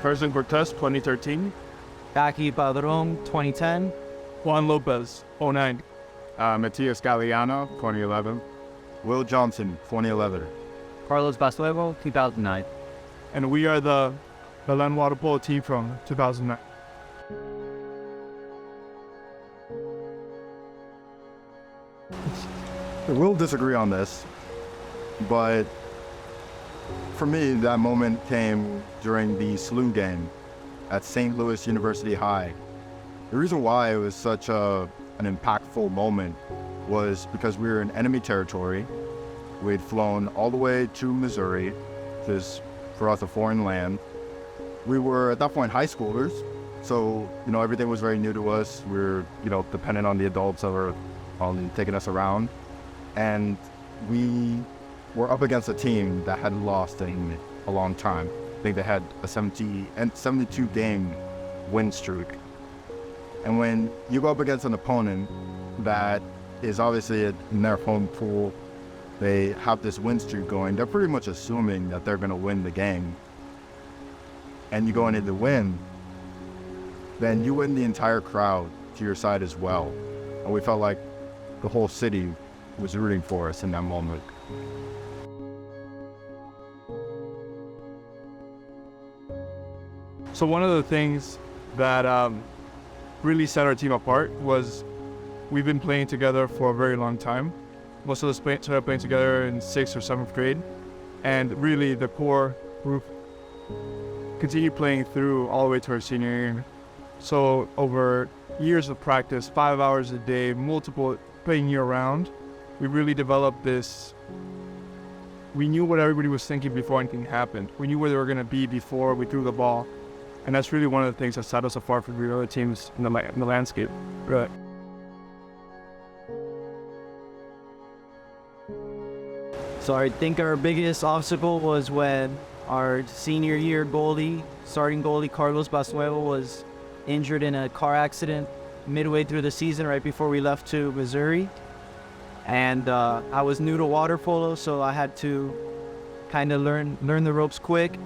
Person Cortez, 2013. Jackie Padron, 2010. Juan Lopez, 09. Matias Galeano, 2011. Will Johnson, 2011. Carlos Basuego, 2009. And we are the Belen Waterpolo team from 2009. We'll disagree on this, but for me, that moment came during the saloon game at St. Louis University High. The reason why it was such an impactful moment was because we were in enemy territory. We'd flown all the way to Missouri, which is for us a foreign land. We were at that point high schoolers, so everything was very new to us. We were dependent on the adults that were taking us around, and we were up against a team that had lost in a long time. I think they had a 72 game win streak. And when you go up against an opponent that is obviously in their home pool, they have this win streak going, they're pretty much assuming that they're going to win the game. And you go into the win, then you win the entire crowd to your side as well. And we felt like the whole city was rooting for us in that moment. So one of the things that really set our team apart was we've been playing together for a very long time. Most of us started playing together in 6th or 7th grade. And really the core group continued playing through all the way to our senior year. So over years of practice, 5 hours a day, multiple playing year round, we really developed this. We knew what everybody was thinking before anything happened. We knew where they were going to be before we threw the ball. And that's really one of the things that set us apart from the other teams in the landscape. Right. So I think our biggest obstacle was when our senior year starting goalie Carlos Basuego was injured in a car accident midway through the season right before we left to Missouri. And I was new to water polo, so I had to kind of learn the ropes quick.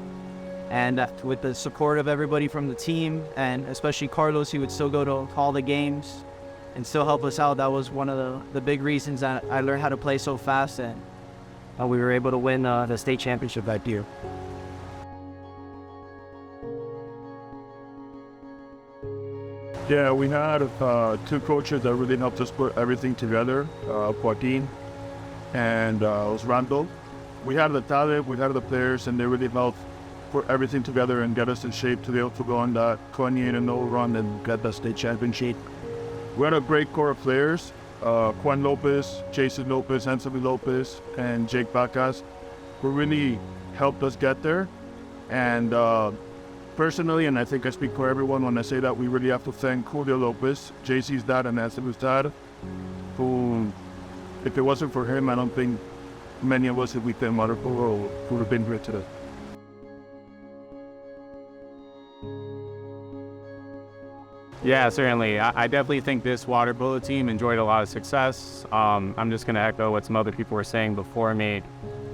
And with the support of everybody from the team, and especially Carlos, he would still go to all the games and still help us out. That was one of the big reasons that I learned how to play so fast, and we were able to win the state championship that year. Yeah, we had two coaches that really helped us put everything together, Joaquin and Osvaldo. We had the talent, we had the players, and they really helped put everything together and get us in shape to be able to go on that 28-0 run and get the state championship. We had a great core of players, Juan Lopez, Jason Lopez, Anthony Lopez, and Jake Vacas, who really helped us get there. And personally, and I think I speak for everyone when I say that, we really have to thank Julio Lopez, JC's dad and Anthony's dad, who, if it wasn't for him, I don't think many of us, if we played Waterpolo, would have been here today. Yeah, certainly. I definitely think this water polo team enjoyed a lot of success. I'm just going to echo what some other people were saying before me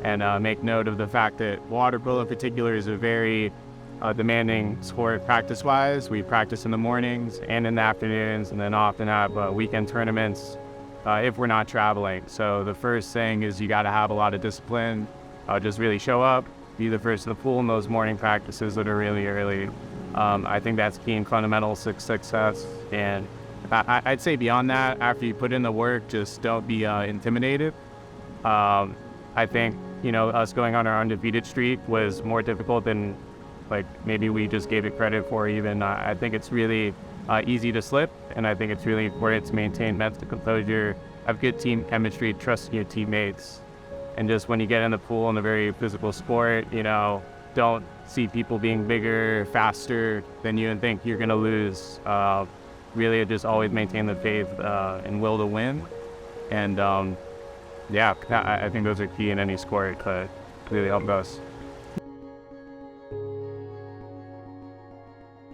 and make note of the fact that water polo in particular is a very demanding sport practice-wise. We practice in the mornings and in the afternoons, and then often have weekend tournaments if we're not traveling. So the first thing is you got to have a lot of discipline. Just really show up, be the first to the pool in those morning practices that are really early. I think that's key and fundamental success. And I'd say beyond that, after you put in the work, just don't be intimidated. I think, us going on our undefeated streak was more difficult than maybe we just gave it credit for even. I think it's really easy to slip, and I think it's really important to maintain mental composure, have good team chemistry, trust in your teammates. And just when you get in the pool in a very physical sport, don't see people being bigger, faster than you and think you're going to lose. Really just always maintain the faith and will to win. And I think those are key in any sport to really help us.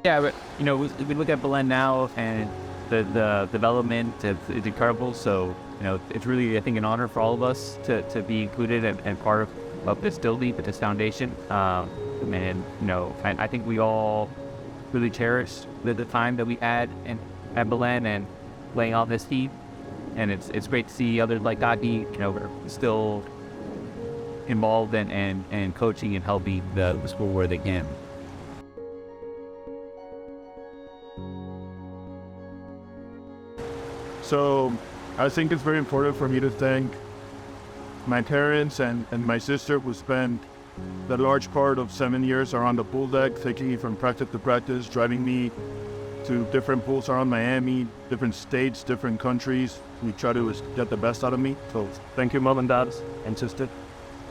Yeah, but we look at Belen now, and the development is incredible. So it's really, I think, an honor for all of us to be included and part of this building, this foundation. And, I think we all really cherished the time that we had at Belen and playing on this team. And it's great to see others like Daki, are still involved and coaching and helping the school where they can. So I think it's very important for me to thank my parents and my sister, who spent the large part of 7 years around the pool deck, taking me from practice to practice, driving me to different pools around Miami, different states, different countries. We try to get the best out of me. So thank you, mom and dad and sister.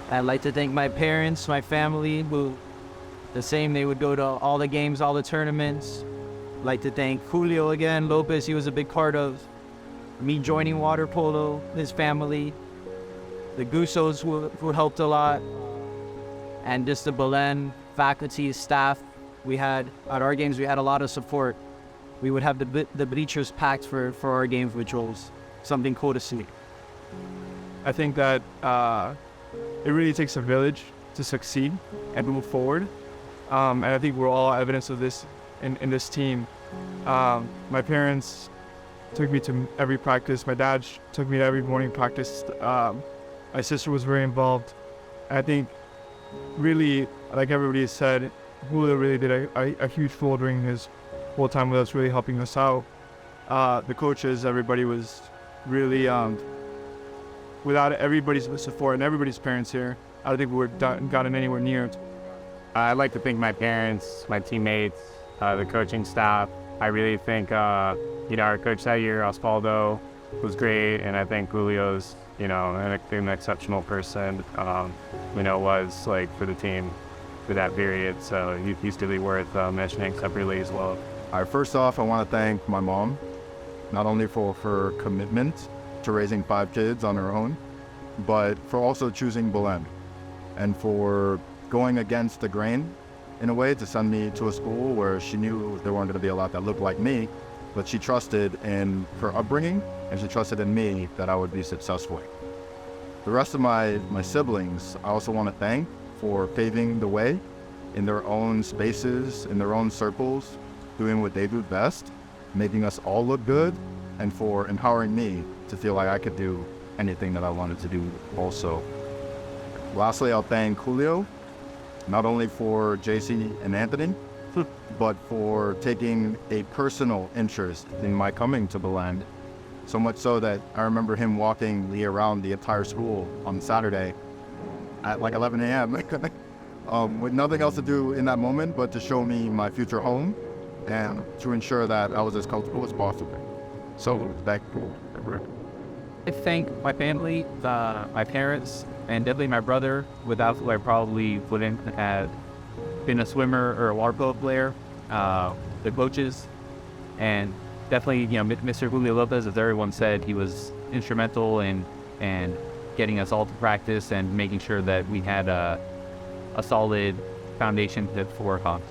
I'd like to thank my parents, my family, who the same, they would go to all the games, all the tournaments. I'd like to thank Julio again, Lopez, he was a big part of me joining Waterpolo, his family, the Gusos who helped a lot, and just the Belen faculty, staff. We had, at our games, we had a lot of support. We would have the bleachers packed for our games, which was something cool to see. I think that it really takes a village to succeed and move forward. And I think we're all evidence of this in this team. My parents took me to every practice. My dad took me to every morning practice. My sister was very involved. I think really, like everybody said, Julio really did a huge role during his whole time with us, really helping us out. The coaches, everybody was really, without everybody's support and everybody's parents here, I don't think we would have gotten anywhere near. I'd like to thank my parents, my teammates, the coaching staff. I really think, our coach that year, Osvaldo, was great, and I think Julio's, an exceptional person, was like for the team for that period. So he's really worth mentioning separately as well. All right, first off, I want to thank my mom, not only for her commitment to raising 5 kids on her own, but for also choosing Belen and for going against the grain in a way to send me to a school where she knew there weren't going to be a lot that looked like me, but she trusted in her upbringing and she trusted in me that I would be successful. The rest of my siblings, I also want to thank for paving the way in their own spaces, in their own circles, doing what they do best, making us all look good, and for empowering me to feel like I could do anything that I wanted to do also. Lastly, I'll thank Julio, not only for JC and Anthony, but for taking a personal interest in my coming to Belen. So much so that I remember him walking me around the entire school on Saturday at like 11 a.m. With nothing else to do in that moment but to show me my future home and to ensure that I was as comfortable as possible. So thank you. I thank my family, my parents, and definitely my brother, without who I probably wouldn't have been a swimmer or a water polo player, the coaches, and definitely, Mr. Julio Lopez, as everyone said, he was instrumental in getting us all to practice and making sure that we had a solid foundation to work on.